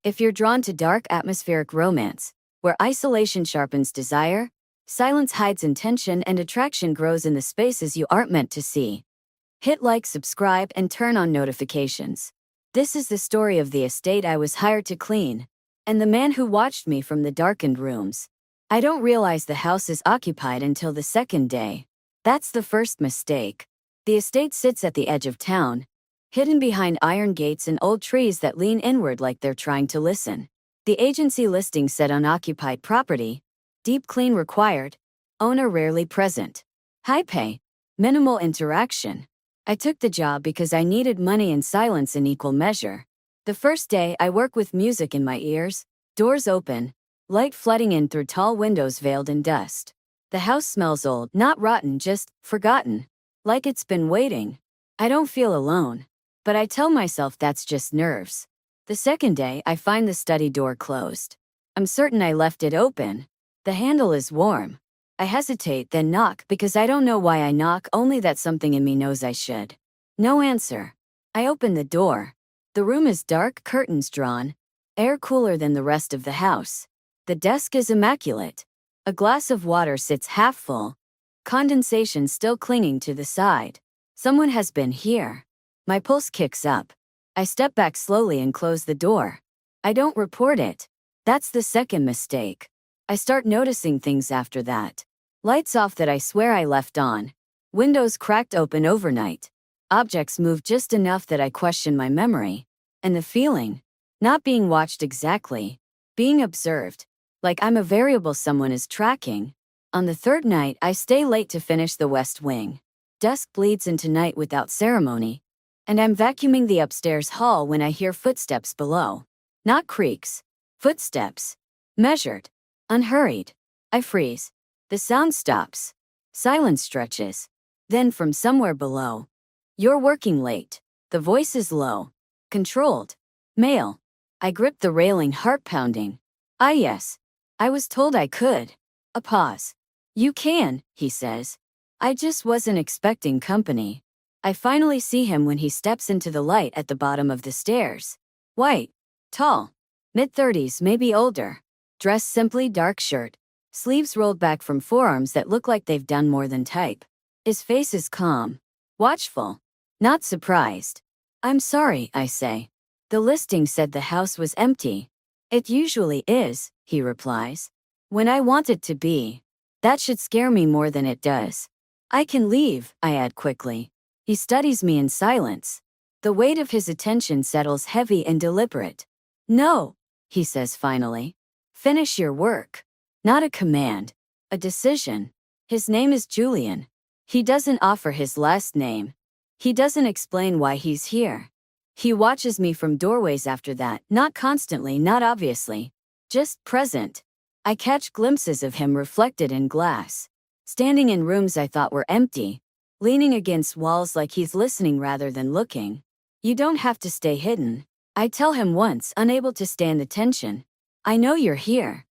If you're drawn to dark atmospheric romance, where isolation sharpens desire, silence hides intention, and attraction grows in the spaces you aren't meant to see, hit like, subscribe, and turn on notifications. This is the story of the estate I was hired to clean, and the man who watched me from the darkened rooms. I don't realize the house is occupied until the second day. That's the first mistake. The estate sits at the edge of town, hidden behind iron gates and old trees that lean inward like they're trying to listen. The agency listing said unoccupied property, deep clean required, owner rarely present. High pay, minimal interaction. I took the job because I needed money and silence in equal measure. The first day I work with music in my ears, doors open, light flooding in through tall windows veiled in dust. The house smells old, not rotten, just forgotten, like it's been waiting. I don't feel alone, but I tell myself that's just nerves. The second day I find the study door closed. I'm certain I left it open. The handle is warm. I hesitate, then knock because I don't know why I knock, only that something in me knows I should. No answer. I open the door. The room is dark, curtains drawn, air cooler than the rest of the house. The desk is immaculate. A glass of water sits half full, condensation still clinging to the side. Someone has been here. My pulse kicks up. I step back slowly and close the door. I don't report it. That's the second mistake. I start noticing things after that. Lights off that I swear I left on. Windows cracked open overnight. Objects moved just enough that I question my memory. And the feeling. Not being watched exactly. Being observed. Like I'm a variable someone is tracking. On the third night, I stay late to finish the West Wing. Dusk bleeds into night without ceremony. And I'm vacuuming the upstairs hall when I hear footsteps below. Not creaks. Footsteps. Measured. Unhurried. I freeze. The sound stops. Silence stretches. Then from somewhere below. You're working late. The voice is low. Controlled. Male. I grip the railing, heart pounding. Ah yes. I was told I could. A pause. You can, he says. I just wasn't expecting company. I finally see him when he steps into the light at the bottom of the stairs. White. Tall. Mid-30s, maybe older. Dressed simply, dark shirt. Sleeves rolled back from forearms that look like they've done more than type. His face is calm. Watchful. Not surprised. I'm sorry, I say. The listing said the house was empty. It usually is, he replies. When I want it to be. That should scare me more than it does. I can leave, I add quickly. He studies me in silence. The weight of his attention settles heavy and deliberate. No, he says finally. Finish your work. Not a command. A decision. His name is Julian. He doesn't offer his last name. He doesn't explain why he's here. He watches me from doorways after that, not constantly, not obviously. Just present. I catch glimpses of him reflected in glass. Standing in rooms I thought were empty. Leaning against walls like he's listening rather than looking. You don't have to stay hidden. I tell him once, unable to stand the tension. I know you're here.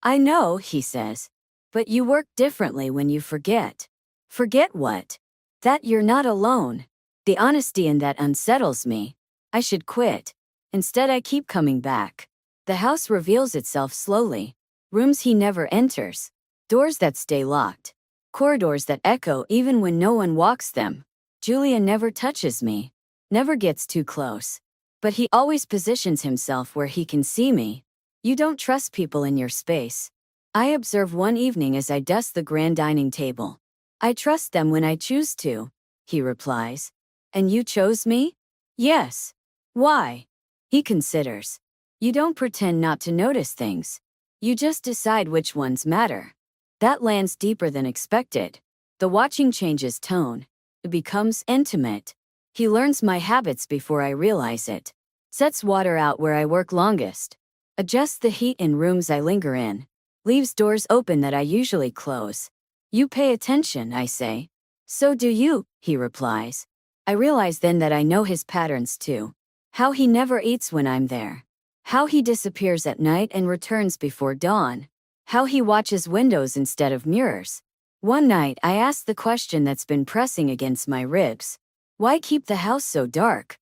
I know, he says. But you work differently when you forget. Forget what? That you're not alone. The honesty in that unsettles me. I should quit. Instead I keep coming back. The house reveals itself slowly. Rooms he never enters. Doors that stay locked. Corridors that echo even when no one walks them. Julian never touches me. Never gets too close. But he always positions himself where he can see me. You don't trust people in your space. I observe one evening as I dust the grand dining table. I trust them when I choose to, he replies. And you chose me? Yes. Why? He considers. You don't pretend not to notice things. You just decide which ones matter. That lands deeper than expected. The watching changes tone. It becomes intimate. He learns my habits before I realize it. Sets water out where I work longest. Adjusts the heat in rooms I linger in. Leaves doors open that I usually close. You pay attention, I say. So do you, he replies. I realize then that I know his patterns too. How he never eats when I'm there. How he disappears at night and returns before dawn. How he watches windows instead of mirrors. One night I asked the question that's been pressing against my ribs. Why keep the house so dark?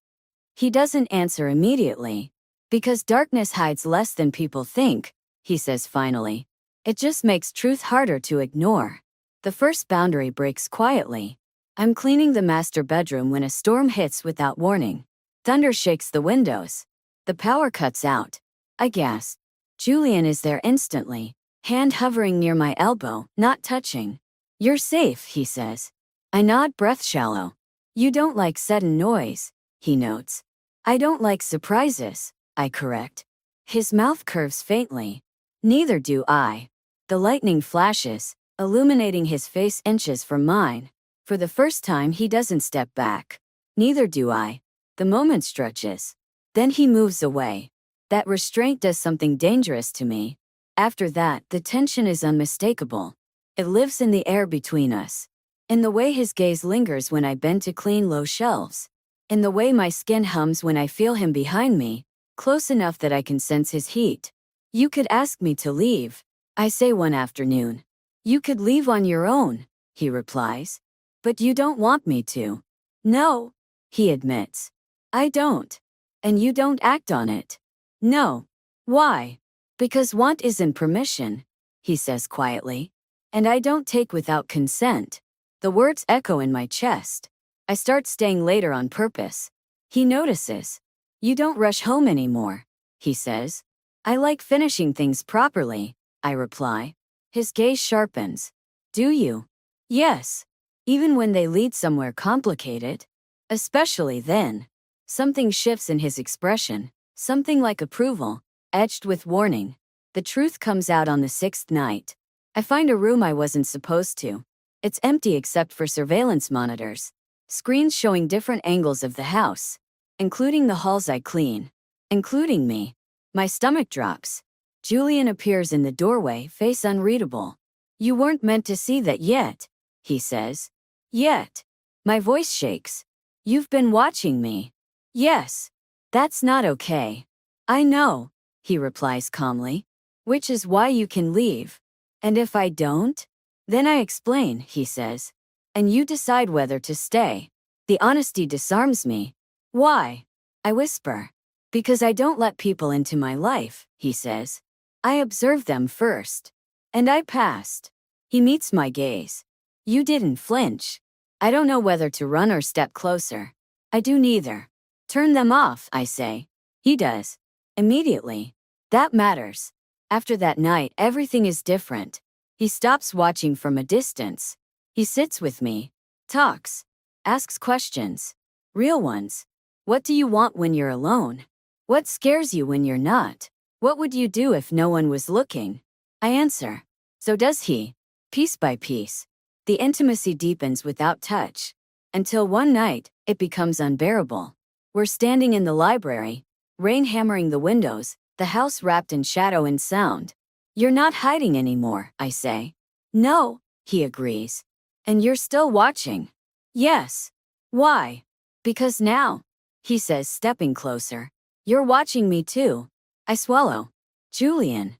He doesn't answer immediately. Because darkness hides less than people think, he says finally. It just makes truth harder to ignore. The first boundary breaks quietly. I'm cleaning the master bedroom when a storm hits without warning. Thunder shakes the windows. The power cuts out. I gasp. Julian is there instantly, hand hovering near my elbow, not touching. You're safe, he says. I nod, breath shallow. You don't like sudden noise, he notes. I don't like surprises, I correct. His mouth curves faintly. Neither do I. The lightning flashes, illuminating his face inches from mine. For the first time, he doesn't step back. Neither do I. The moment stretches. Then he moves away. That restraint does something dangerous to me. After that, the tension is unmistakable. It lives in the air between us. In the way his gaze lingers when I bend to clean low shelves. In the way my skin hums when I feel him behind me, close enough that I can sense his heat. You could ask me to leave, I say one afternoon. You could leave on your own, he replies. But you don't want me to. No, he admits. I don't. And you don't act on it. No. Why? Because want isn't permission, he says quietly. And I don't take without consent. The words echo in my chest. I start staying later on purpose. He notices. You don't rush home anymore, he says. I like finishing things properly, I reply. His gaze sharpens. Do you? Yes. Even when they lead somewhere complicated? Especially then. Something shifts in his expression, something like approval, edged with warning. The truth comes out on the sixth night. I find a room I wasn't supposed to. It's empty except for surveillance monitors. Screens showing different angles of the house. Including the halls I clean. Including me. My stomach drops. Julian appears in the doorway, face unreadable. You weren't meant to see that yet, he says. Yet. My voice shakes. You've been watching me. Yes. That's not okay. I know, he replies calmly. Which is why you can leave. And if I don't? Then I explain, he says. And you decide whether to stay. The honesty disarms me. Why? I whisper. Because I don't let people into my life, he says. I observe them first. And I passed. He meets my gaze. You didn't flinch. I don't know whether to run or step closer. I do neither. Turn them off, I say. He does. Immediately. That matters. After that night, everything is different. He stops watching from a distance. He sits with me. Talks. Asks questions. Real ones. What do you want when you're alone? What scares you when you're not? What would you do if no one was looking? I answer. So does he. Piece by piece. The intimacy deepens without touch. Until one night, it becomes unbearable. We're standing in the library, rain hammering the windows, the house wrapped in shadow and sound. You're not hiding anymore, I say. No, he agrees. And you're still watching. Yes. Why? Because now, he says, stepping closer. You're watching me too. I swallow. Julian.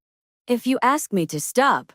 If you ask me to stop,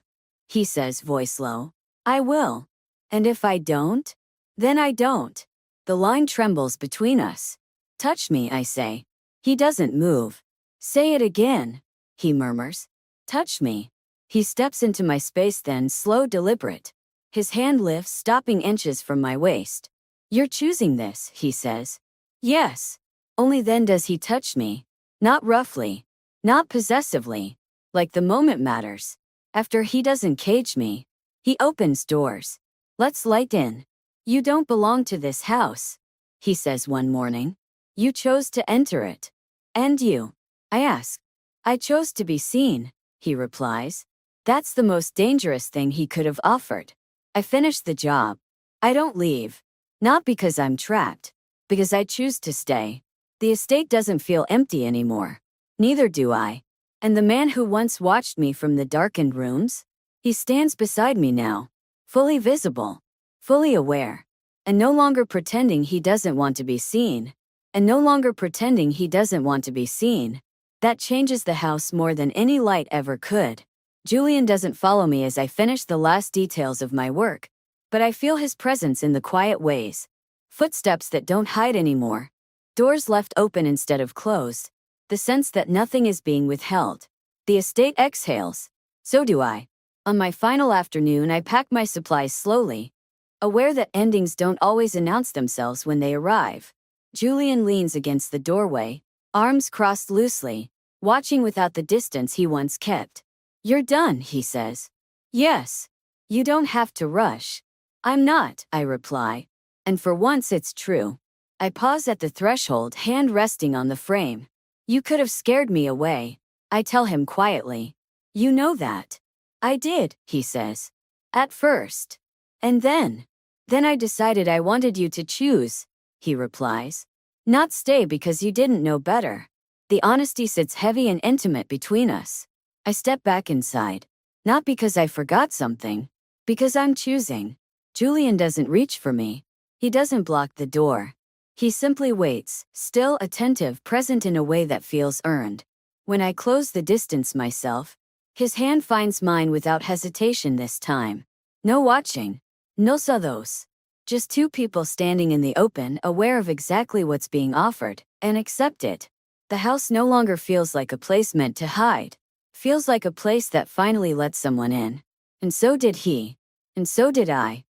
he says, voice low, I will. And if I don't, then I don't. The line trembles between us. Touch me, I say. He doesn't move. Say it again, he murmurs. Touch me. He steps into my space then, slow, deliberate. His hand lifts, stopping inches from my waist. You're choosing this, he says. Yes. Only then does he touch me. Not roughly. Not possessively. Like the moment matters. After he doesn't cage me. He opens doors. Let's light in. You don't belong to this house, he says one morning. You chose to enter it. And you? I ask. I chose to be seen, he replies. That's the most dangerous thing he could have offered. I finish the job. I don't leave. Not because I'm trapped. Because I choose to stay. The estate doesn't feel empty anymore. Neither do I. And the man who once watched me from the darkened rooms? He stands beside me now. Fully visible. Fully aware. And no longer pretending he doesn't want to be seen. And no longer pretending he doesn't want to be seen. That changes the house more than any light ever could. Julian doesn't follow me as I finish the last details of my work. But I feel his presence in the quiet ways. Footsteps that don't hide anymore. Doors left open instead of closed. The sense that nothing is being withheld. The estate exhales. So do I. On my final afternoon, I pack my supplies slowly, aware that endings don't always announce themselves when they arrive. Julian leans against the doorway, arms crossed loosely, watching without the distance he once kept. "You're done," he says. "Yes. You don't have to rush." "I'm not," I reply. And for once it's true. I pause at the threshold, hand resting on the frame. "You could have scared me away," I tell him quietly. "You know that." "I did," he says. "At first. And then I decided I wanted you to choose," he replies. "Not stay because you didn't know better." The honesty sits heavy and intimate between us. I step back inside. Not because I forgot something. Because I'm choosing. Julian doesn't reach for me. He doesn't block the door. He simply waits, still attentive, present in a way that feels earned. When I close the distance myself, his hand finds mine without hesitation this time. No watching. No sados. Just two people standing in the open, aware of exactly what's being offered, and accept it. The house no longer feels like a place meant to hide. Feels like a place that finally lets someone in. And so did he. And so did I.